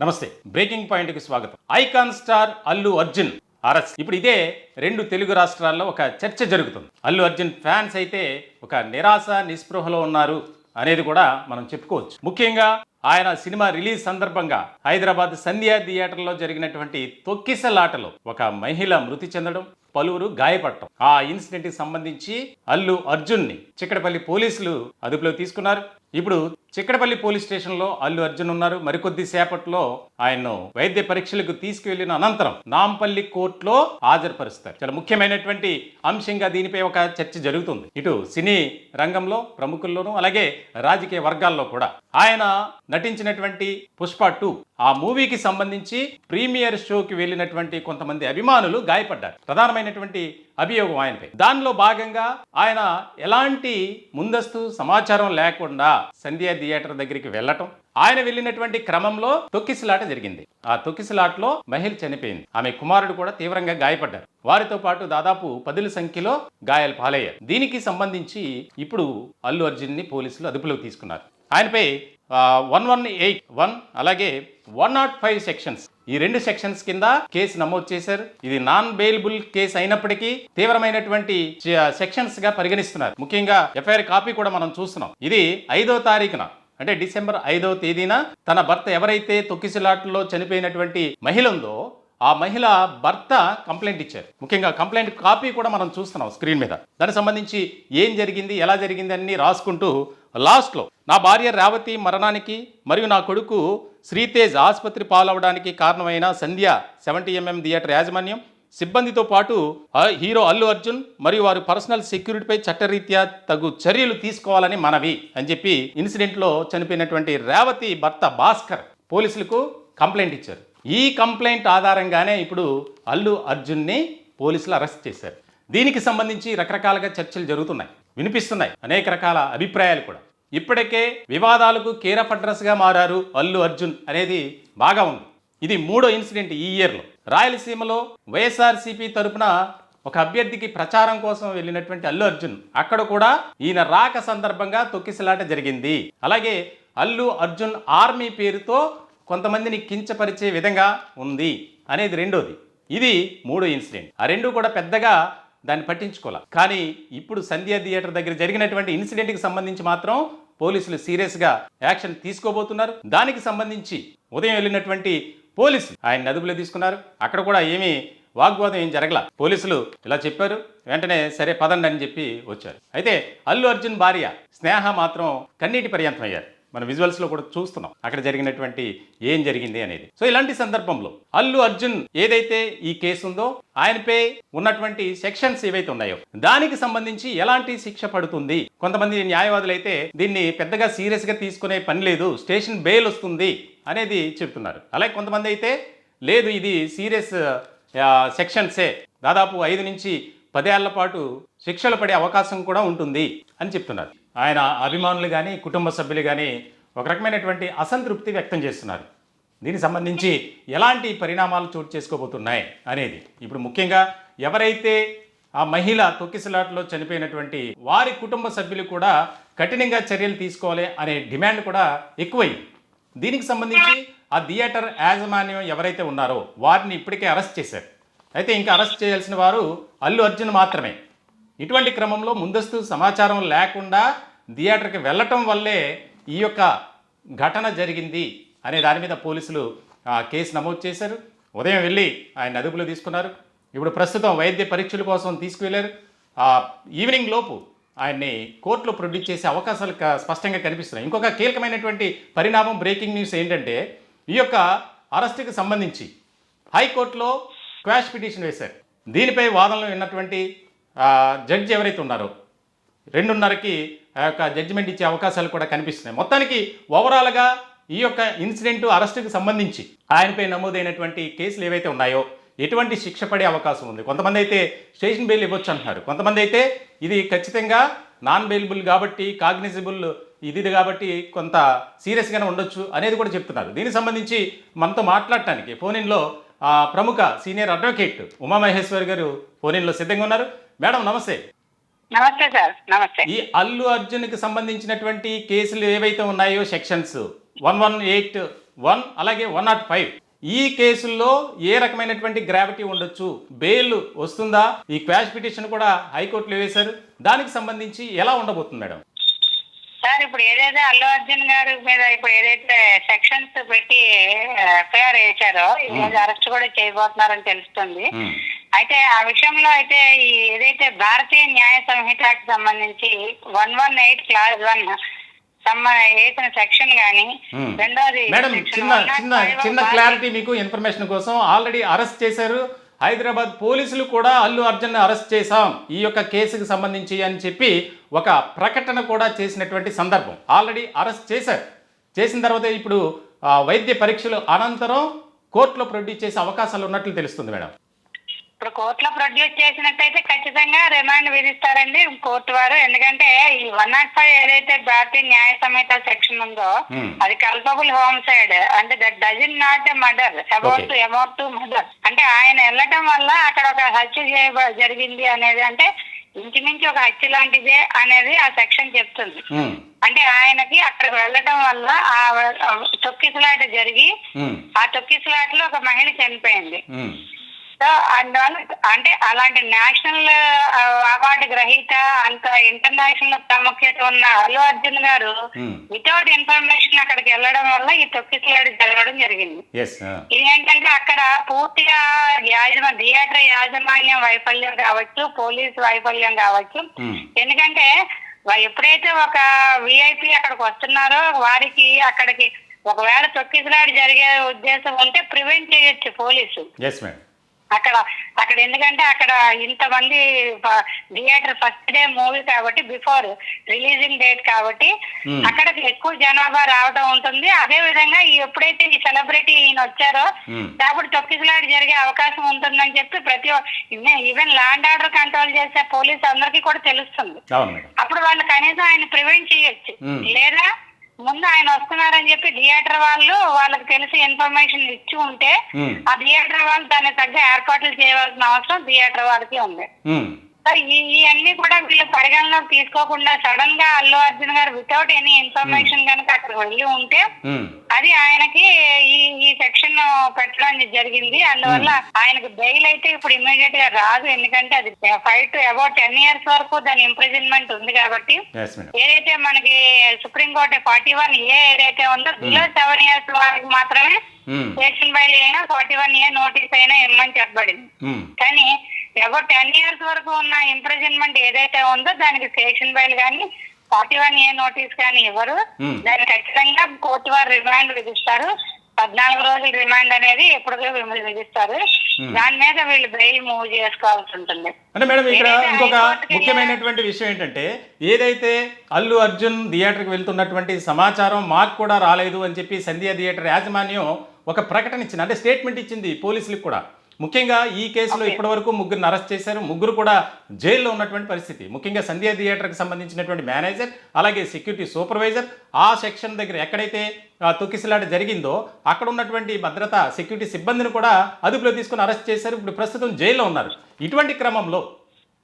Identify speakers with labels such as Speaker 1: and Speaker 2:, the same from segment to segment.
Speaker 1: నమస్తే. Breaking point కి స్వాగతం. Icon star Allu Arjun arrest. ఇప్పుడు ఇదే రెండు తెలుగు రాష్ట్రాల్లో ఒక చర్చ జరుగుతుంది. అల్లు అర్జున్ ఫ్యాన్స్ అయితే ఒక నిరాశ నిస్పృహలో ఉన్నారు అనేది కూడా మనం చెప్పుకోవచ్చు. ముఖ్యంగా ఆయన సినిమా రిలీజ్ సందర్భంగా హైదరాబాద్ సంధ్యా థియేటర్లో జరిగినటువంటి తొక్కిసలాటలో ఒక మహిళ మృతి చెందడం, పలువురు గాయపడటం. ఆ ఇన్సిడెంట్ కి సంబంధించి అల్లు అర్జున్ ని చిక్కడపల్లి పోలీసులు అదుపులో తీసుకున్నారు. ఇప్పుడు చిక్కడపల్లి పోలీస్ స్టేషన్ లో అల్లు అర్జున్ ఉన్నారు. మరికొద్ది సేపట్లో ఆయన్ను వైద్య పరీక్షలకు తీసుకువెళ్లిన అనంతరం నాంపల్లి కోర్టులో హాజరుపరుస్తారు. చాలా ముఖ్యమైనటువంటి అంశంగా దీనిపై ఒక చర్చ జరుగుతుంది. ఇటు సినీ రంగంలో ప్రముఖుల్లోనూ అలాగే రాజకీయ వర్గాల్లో కూడా. ఆయన నటించినటువంటి పుష్ప 2 ఆ మూవీకి సంబంధించి ప్రీమియర్ షోకి వెళ్ళినటువంటి కొంతమంది అభిమానులు గాయపడ్డారు. ప్రధానమైనటువంటి అభియోగం ఆయనపై. దానిలో భాగంగా ఆయన ఎలాంటి ముందస్తు సమాచారం లేకుండా సంధ్యా థియేటర్ దగ్గరికి వెళ్ళటం, ఆయన వెళ్ళినటువంటి క్రమంలో తొక్కిసలాట జరిగింది. ఆ తొక్కిసలాటలో మహిళ చనిపోయింది. ఆమె కుమారుడు కూడా తీవ్రంగా గాయపడ్డారు. వారితో పాటు దాదాపు 10 సంఖ్యలో గాయాలు పాలయ్యారు. దీనికి సంబంధించి ఇప్పుడు అల్లు అర్జున్ ని పోలీసులు అదుపులోకి తీసుకున్నారు. ఆయనపై 1181 అలాగే 105 సెక్షన్స్, ఈ 2 సెక్షన్స్ కింద కేసు నమోదు చేశారు. ఇది నాన్ బెయిలబుల్ కేసు అయినప్పటికీ తీవ్రమైనటువంటి సెక్షన్స్ గా పరిగణిస్తున్నారు. ముఖ్యంగా ఎఫ్ఐఆర్ కాపీ కూడా మనం చూస్తున్నాం. ఇది 5వ తారీఖున అంటే డిసెంబర్ 5వ తేదీన తన భర్త ఎవరైతే తొక్కిసలాటలో చనిపోయినటువంటి మహిళ ఉందో ఆ మహిళ భర్త కంప్లైంట్ ఇచ్చారు. ముఖ్యంగా కంప్లైంట్ కాపీ కూడా మనం చూస్తున్నాం స్క్రీన్ మీద. దానికి సంబంధించి ఏం జరిగింది, ఎలా జరిగింది అన్ని రాసుకుంటూ లాస్ట్లో నా భార్య రేవతి మరణానికి మరియు నా కొడుకు శ్రీతేజ్ ఆసుపత్రి పాలవడానికి కారణమైన సంధ్య 70mm థియేటర్ యాజమాన్యం సిబ్బందితో పాటు హీరో అల్లు అర్జున్ మరియు వారి పర్సనల్ సెక్యూరిటీపై చట్టరీత్యా తగు చర్యలు తీసుకోవాలని మనవి అని చెప్పి ఇన్సిడెంట్లో చనిపోయినటువంటి రేవతి భర్త భాస్కర్ పోలీసులకు కంప్లైంట్ ఇచ్చారు. ఈ కంప్లైంట్ ఆధారంగానే ఇప్పుడు అల్లు అర్జున్ని పోలీసులు అరెస్ట్ చేశారు. దీనికి సంబంధించి రకరకాలుగా చర్చలు జరుగుతున్నాయి, వినిపిస్తున్నాయి అనేక రకాల అభిప్రాయాలు కూడా. ఇప్పటికే వివాదాలకు కేర్ ఆఫ్ అడ్రస్గా మారారు అల్లు అర్జున్ అనేది బాగా ఉంది. ఇది 3వ ఇన్సిడెంట్ ఈ ఇయర్లో. రాయలసీమలో వైఎస్ఆర్సీపీ తరపున ఒక అభ్యర్థికి ప్రచారం కోసం వెళ్ళినటువంటి అల్లు అర్జున్ అక్కడ కూడా ఈయన రాక సందర్భంగా తొక్కిసలాట జరిగింది. అలాగే అల్లు అర్జున్ ఆర్మీ పేరుతో కొంతమందిని కించపరిచే విధంగా ఉంది అనేది రెండోది. ఇది 3వ ఇన్సిడెంట్. ఆ రెండు కూడా పెద్దగా దాన్ని పట్టించుకోవాలి. కానీ ఇప్పుడు సంధ్యా థియేటర్ దగ్గర జరిగినటువంటి ఇన్సిడెంట్కి సంబంధించి మాత్రం పోలీసులు సీరియస్గా యాక్షన్ తీసుకోబోతున్నారు. దానికి సంబంధించి ఉదయం వెళ్ళినటువంటి పోలీసులు ఆయన అదుపులో తీసుకున్నారు. అక్కడ కూడా ఏమీ వాగ్వాదం ఏం జరగల. పోలీసులు ఇలా చెప్పారు, వెంటనే సరే పదండి అని చెప్పి వచ్చారు. అయితే అల్లు అర్జున్ భార్య స్నేహ మాత్రం కన్నీటి పర్యంతం అయ్యారు. మన విజువల్స్లో కూడా చూస్తున్నాం అక్కడ జరిగినటువంటి ఏం జరిగింది అనేది. సో ఇలాంటి సందర్భంలో అల్లు అర్జున్ ఏదైతే ఈ కేసు ఉందో ఆయనపై ఉన్నటువంటి సెక్షన్స్ ఏవైతే ఉన్నాయో దానికి సంబంధించి ఎలాంటి శిక్ష పడుతుంది, కొంతమంది న్యాయవాదులు అయితే దీన్ని పెద్దగా సీరియస్గా తీసుకునే పని లేదు, స్టేషన్ బెయిల్ వస్తుంది అనేది చెప్తున్నారు. అలాగే కొంతమంది అయితే లేదు ఇది సీరియస్ సెక్షన్సే, దాదాపు 5 నుంచి 10 ఏళ్ల పాటు శిక్షలు పడే అవకాశం కూడా ఉంటుంది అని చెప్తున్నారు. ఆయన అభిమానులు కానీ కుటుంబ సభ్యులు కానీ ఒక రకమైనటువంటి అసంతృప్తి వ్యక్తం చేస్తున్నారు. దీనికి సంబంధించి ఎలాంటి పరిణామాలు చోటు చేసుకోబోతున్నాయి అనేది. ఇప్పుడు ముఖ్యంగా ఎవరైతే ఆ మహిళ తొక్కిసలాటలో చనిపోయినటువంటి వారి కుటుంబ సభ్యులు కూడా కఠినంగా చర్యలు తీసుకోవాలి అనే డిమాండ్ కూడా ఎక్కువైంది. దీనికి సంబంధించి ఆ థియేటర్ యాజమాన్యం ఎవరైతే ఉన్నారో వారిని ఇప్పటికే అరెస్ట్ చేశారు. అయితే ఇంకా అరెస్ట్ చేయాల్సిన వారు అల్లు అర్జున్ మాత్రమే. ఇటువంటి క్రమంలో ముందస్తు సమాచారం లేకుండా థియేటర్కి వెళ్ళటం వల్లే ఈ యొక్క ఘటన జరిగింది అనే దాని మీద పోలీసులు కేసు నమోదు చేశారు. ఉదయం వెళ్ళి ఆయన అదుపులో తీసుకున్నారు. ఇప్పుడు ప్రస్తుతం వైద్య పరీక్షల కోసం తీసుకువెళ్ళారు. ఈవినింగ్ లోపు ఆయన్ని కోర్టులో ప్రొడ్యూస్ చేసే అవకాశాలు స్పష్టంగా కనిపిస్తున్నాయి. ఇంకొక కీలకమైనటువంటి పరిణామం, బ్రేకింగ్ న్యూస్ ఏంటంటే ఈ యొక్క అరెస్టుకి సంబంధించి హైకోర్టులో క్వాష్ పిటిషన్ వేశారు. దీనిపై వాదనలు విన్నటువంటి జడ్జి ఎవరైతే ఉన్నారో 2:30కి ఆ యొక్క జడ్జిమెంట్ ఇచ్చే అవకాశాలు కూడా కనిపిస్తున్నాయి. మొత్తానికి ఓవరాల్గా ఈ యొక్క ఇన్సిడెంట్ అరెస్టుకి సంబంధించి ఆయనపై నమోదైనటువంటి కేసులు ఏవైతే ఉన్నాయో ఎటువంటి శిక్ష పడే అవకాశం ఉంది. కొంతమంది అయితే స్టేషన్ బెయిల్ ఇవ్వచ్చు అంటున్నారు. కొంతమంది అయితే ఇది ఖచ్చితంగా నాన్ బెయిలబుల్ కాబట్టి కాగ్నిజబుల్ ఇది కాబట్టి కొంత సీరియస్గానే ఉండొచ్చు అనేది కూడా చెప్తున్నారు. దీనికి సంబంధించి మనతో మాట్లాడటానికి ఫోన్ ఇన్లో ప్రముఖ సీనియర్ అడ్వకేట్ ఉమామహేశ్వర్ గారు ఫోన్ ఇన్లో సిద్ధంగా ఉన్నారు. మేడం నమస్తే.
Speaker 2: నమస్తే సార్. నమస్తే.
Speaker 1: ఈ అల్లు అర్జున్ కి సంబంధించినటువంటి కేసులు ఏవైతే ఉన్నాయో సెక్షన్స్ 118, 1 అలాగే 105 ఈ కేసుల్లో ఏ రకమైనటువంటి గ్రావిటీ ఉండొచ్చు, బెయిల్ వస్తుందా, ఈ క్వాష్ పిటిషన్ కూడా హైకోర్టులో వేశారు, దానికి సంబంధించి ఎలా ఉండబోతుంది మేడం?
Speaker 2: సార్ ఇప్పుడు ఏదైతే అల్లు అర్జున్ గారి మీద ఇప్పుడు ఏదైతే సెక్షన్స్ పెట్టి ఎఫ్ఐఆర్ వేశారో ఈ రోజు అరెస్ట్ కూడా చేయబోతున్నారని తెలుస్తుంది. అయితే ఆ విషయంలో అయితే ఈ ఏదైతే భారతీయ న్యాయ సంహితకి సంబంధించి 118 క్లాస్ 1 వేసిన సెక్షన్ గానీ రెండోది
Speaker 1: మేడం చిన్న క్లారిటీ మీకు ఇన్ఫర్మేషన్ కోసం, ఆల్రెడీ అరెస్ట్ చేశారు. హైదరాబాద్ పోలీసులు కూడా అల్లు అర్జున్ అరెస్ట్ చేశాం ఈ యొక్క కేసుకు సంబంధించి అని చెప్పి ఒక ప్రకటన కూడా చేసినటువంటి సందర్భం. ఆల్రెడీ అరెస్ట్ చేశారు. చేసిన తర్వాత ఇప్పుడు వైద్య పరీక్షలు అనంతరం కోర్టులో ప్రొడ్యూస్ చేసే అవకాశాలు ఉన్నట్లు తెలుస్తుంది మేడం.
Speaker 2: ఇప్పుడు కోర్టులో ప్రొడ్యూస్ చేసినట్టయితే ఖచ్చితంగా రిమాండ్ విధిస్తారండి కోర్టు వారు. ఎందుకంటే ఈ 105 ఏదైతే భారతీయ న్యాయ సంహిత సెక్షన్ ఉందో అది కల్పబుల్ హోమ్సైడ్, అంటే that doesn't not a murder about to murder. అంటే ఆయన వెళ్ళటం వల్ల అక్కడ ఒక హత్య జరిగింది అనేది, అంటే ఇంచుమించు ఒక హత్య లాంటిదే అనేది ఆ సెక్షన్ చెప్తుంది. అంటే ఆయనకి అక్కడికి వెళ్ళటం వల్ల ఆ తొక్కిసలాట జరిగి ఆ తొక్కిసలాటలో ఒక మహిళ చనిపోయింది. సో అందువల్ల అంటే అలాంటి నేషనల్ అవార్డు గ్రహీత అంత ఇంటర్నేషనల్ ప్రాముఖ్యత ఉన్న అల్లు అర్జున్ గారు వితౌట్ ఇన్ఫర్మేషన్ అక్కడికి వెళ్ళడం వల్ల ఈ తొక్కిసలాట జరగడం జరిగింది. ఇది ఏంటంటే అక్కడ పూర్తిగా థియేటర్ యాజమాన్యం వైఫల్యం కావచ్చు, పోలీసు వైఫల్యం కావచ్చు. ఎందుకంటే ఎప్పుడైతే ఒక విఐపి అక్కడికి వస్తున్నారో వారికి అక్కడికి ఒకవేళ తొక్కిసలాట జరిగే ఉద్దేశం ఉంటే ప్రివెంట్ చేయొచ్చు పోలీసు అక్కడ. ఎందుకంటే అక్కడ ఇంతమంది థియేటర్ ఫస్ట్ డే మూవీ కాబట్టి బిఫోర్ రిలీజింగ్ డేట్ కాబట్టి అక్కడికి ఎక్కువ జనాభా రావడం ఉంటుంది. అదే విధంగా ఎప్పుడైతే ఈ సెలబ్రిటీ ఈయన వచ్చారో కాబట్టి తొక్కిసలాట జరిగే అవకాశం ఉంటుందని చెప్పి ప్రతి ఈవెన్ ల్యాండ్ ఆర్డర్ కంట్రోల్ చేసే పోలీసు అందరికీ కూడా తెలుస్తుంది. అప్పుడు వాళ్ళు కనీసం ఆయన ప్రివెంట్ చేయొచ్చు. లేదా ముందు ఆయన వస్తున్నారని చెప్పి థియేటర్ వాళ్ళకి తెలిసి ఇన్ఫర్మేషన్ ఇచ్చి ఉంటే ఆ థియేటర్ వాళ్ళు దానికి తగ్గ ఏర్పాట్లు చేయవలసిన అవసరం థియేటర్ వాళ్ళకి ఉంది. ఇవన్నీ కూడా వీళ్ళు పరిగణలోకి తీసుకోకుండా సడన్ గా అల్లు అర్జున్ గారు వితౌట్ ఎనీ ఇన్ఫర్మేషన్ కనుక అక్కడికి వెళ్ళి ఉంటే అది ఆయనకి ఈ సెక్షన్ పెట్టడం జరిగింది. అందువల్ల ఆయనకు బెయిల్ అయితే ఇప్పుడు ఇమీడియట్ గా రాదు. ఎందుకంటే అది 5 to about 10 years వరకు దాని ఇంప్రిజన్మెంట్ ఉంది కాబట్టి ఏదైతే మనకి సుప్రీంకోర్టు 41A ఏదైతే ఉందో బిలో 7 years వారికి మాత్రమే స్టేషన్ బయలు అయినా 41A నోటీస్ అయినా ఇమ్మని చెప్పబడింది. కానీ అబౌట్ 10 years వరకు ఉన్న ఇంప్రిజన్మెంట్ ఏదైతే ఉందో దానికి స్టేషన్ బయలు కానీ 41A నోటీస్ కానీ ఇవ్వరు. దాన్ని ఖచ్చితంగా కోర్టు వారు రిమాండ్ విధిస్తారు. 14 రోజుల రిమాండ్ అనేది ఎప్పటికో విధిస్తారు. దాని మీద వీళ్ళు బెయిల్ మూవ్ చేసుకోవాల్సి ఉంటుంది.
Speaker 1: అంటే మేడం ఇక్కడ ఇంకొక ముఖ్యమైనటువంటి విషయం ఏంటంటే, ఏదైతే అల్లు అర్జున్ థియేటర్కి వెళ్తున్నటువంటి సమాచారం మాకు కూడా రాలేదు అని చెప్పి సంధ్య థియేటర్ యాజమాన్యం ఒక ప్రకటన ఇచ్చింది, అంటే స్టేట్మెంట్ ఇచ్చింది పోలీసులకు కూడా. ముఖ్యంగా ఈ కేసులో ఇప్పటివరకు 3 అరెస్ట్ చేశారు. 3 కూడా జైల్లో ఉన్నటువంటి పరిస్థితి. ముఖ్యంగా సంధ్య థియేటర్కి సంబంధించినటువంటి మేనేజర్ అలాగే సెక్యూరిటీ సూపర్వైజర్ ఆ సెక్షన్ దగ్గర ఎక్కడైతే తొక్కిసలాట జరిగిందో అక్కడ ఉన్నటువంటి భద్రతా సెక్యూరిటీ సిబ్బందిని కూడా అదుపులో తీసుకుని అరెస్ట్ చేశారు. ఇప్పుడు ప్రస్తుతం జైల్లో ఉన్నారు. ఇటువంటి క్రమంలో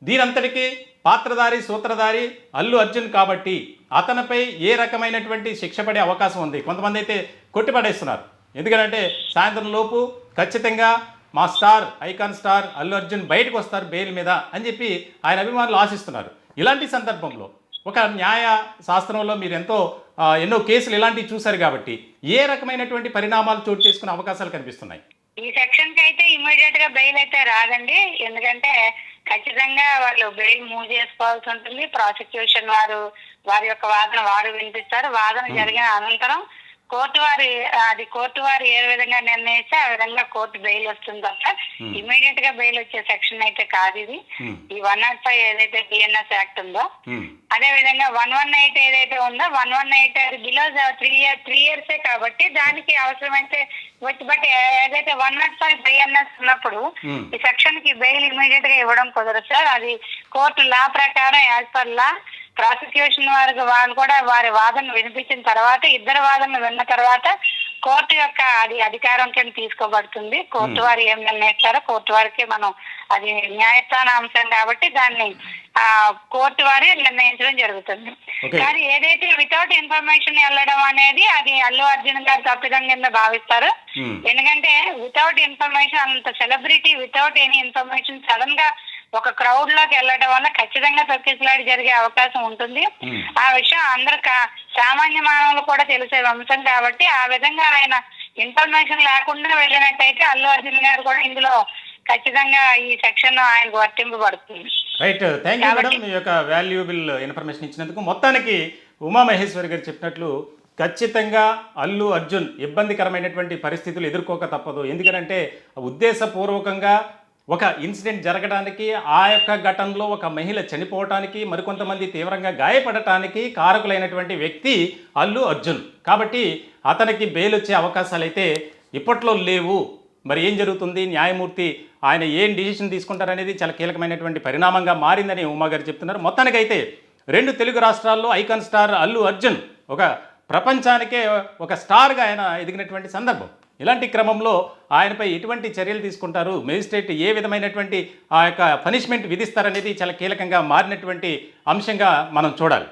Speaker 1: దీనంతటికీ పాత్రధారి సూత్రధారి అల్లు అర్జున్ కాబట్టి అతనిపై ఏ రకమైనటువంటి శిక్ష పడే అవకాశం ఉంది? కొంతమంది అయితే కొట్టిపడేస్తున్నారు. ఎందుకంటే సాయంత్రం లోపు ఖచ్చితంగా మా star icon star Allu Arjun బయటకు వస్తారు బెయిల్ మీద అని చెప్పి ఆయన అభిమానులు ఆశిస్తున్నారు. ఇలాంటి సందర్భంలో ఒక న్యాయ శాస్త్రంలో మీరు ఎన్నో కేసులు ఇలాంటివి చూశారు కాబట్టి ఏ రకమైనటువంటి పరిణామాలు చోటు చేసుకునే అవకాశాలు కనిపిస్తున్నాయి?
Speaker 2: ఈ సెక్షన్ కి అయితే ఇమీడియట్ గా బెయిల్ అయితే రాదండి. ఎందుకంటే ఖచ్చితంగా వాళ్ళు బెయిల్ మూవ్ చేసుకోవాల్సి ఉంటుంది. ప్రాసిక్యూషన్ వారి యొక్క వాదన వారు వినిపిస్తారు. వాదన జరిగిన అనంతరం కోర్టు వారు ఏ విధంగా నిర్ణయిస్తే ఆ విధంగా కోర్టు బెయిల్ వస్తుంది తప్ప ఇమీడియట్ గా బెయిల్ వచ్చే సెక్షన్ అయితే కాదు ఇది. ఈ 105 ఏదైతే బిఎన్ఎస్ యాక్ట్ ఉందో అదే విధంగా 118 ఏదైతే ఉందో 118 అది బిలో 3 years కాబట్టి దానికి అవసరమైతే బట్ ఏదైతే 105 బిఎన్ఎస్ ఉన్నప్పుడు ఈ సెక్షన్ కి బెయిల్ ఇమీడియట్ గా ఇవ్వడం కుదరదు సార్. అది కోర్టు లా ప్రకారం యాజ్ పర్ లా ప్రాసిక్యూషన్ వాళ్ళు కూడా వారి వాదన వినిపించిన తర్వాత ఇద్దరు వాదనలు విన్న తర్వాత కోర్టు యొక్క అది అధికారం కింద తీసుకోబడుతుంది. కోర్టు వారు ఏం నిర్ణయిస్తారో కోర్టు వారికి మనం అది న్యాయస్థాన అంశం కాబట్టి దాన్ని కోర్టు వారే నిర్ణయించడం జరుగుతుంది. కానీ ఏదైతే వితౌట్ ఇన్ఫర్మేషన్ వెళ్ళడం అనేది అది అల్లు అర్జున్ గారు తప్పిదం కింద భావిస్తారు. ఎందుకంటే వితౌట్ ఇన్ఫర్మేషన్, అంత celebrity without any information sudden గా ఒక క్రౌడ్ లోకి వెళ్ళడం వల్ల ఖచ్చితంగా తొక్కిసలాడి జరిగే అవకాశం ఉంటుంది. ఆ విషయం అందరు సామాన్య మానవులు కూడా తెలిసే అంశం కాబట్టి ఆ విధంగా ఆయన ఇన్ఫర్మేషన్ లేకుండా వెళ్ళినట్టయితే అల్లు అర్జున్ గారు కూడా ఇందులో ఖచ్చితంగా ఈ సెక్షన్ ఆయనకు వర్తింపబడుతుంది.
Speaker 1: రైట్, థ్యాంక్ యూ మేడం, మీ యొక్క వాల్యుబుల్ ఇన్ఫర్మేషన్ ఇచ్చినందుకు. మొత్తానికి ఉమామహేశ్వరి గారు చెప్పినట్లు ఖచ్చితంగా అల్లు అర్జున్ ఇబ్బందికరమైనటువంటి పరిస్థితులు ఎదుర్కోక తప్పదు. ఎందుకంటే ఉద్దేశపూర్వకంగా ఒక ఇన్సిడెంట్ జరగడానికి, ఆ యొక్క ఘటనలో ఒక మహిళ చనిపోవటానికి, మరికొంతమంది తీవ్రంగా గాయపడటానికి కారకులైనటువంటి వ్యక్తి అల్లు అర్జున్. కాబట్టి అతనికి బెయిల్ వచ్చే అవకాశాలు అయితే ఇప్పట్లో లేవు. మరి ఏం జరుగుతుంది, న్యాయమూర్తి ఆయన ఏం డిసిషన్ తీసుకుంటారనేది చాలా కీలకమైనటువంటి పరిణామంగా మారిందని ఉమా గారు చెప్తున్నారు. మొత్తానికైతే 2 తెలుగు రాష్ట్రాల్లో ఐకాన్ స్టార్ అల్లు అర్జున్ ఒక ప్రపంచానికే ఒక స్టార్గా ఆయన ఎదిగినటువంటి సందర్భం. ఇలాంటి క్రమంలో ఆయనపై ఎటువంటి చర్యలు తీసుకుంటారు, మేజిస్ట్రేట్ ఏ విధమైనటువంటి ఆ యొక్క పనిష్మెంట్ విధిస్తారనేది చాలా కీలకంగా మారినటువంటి అంశంగా మనం చూడాలి.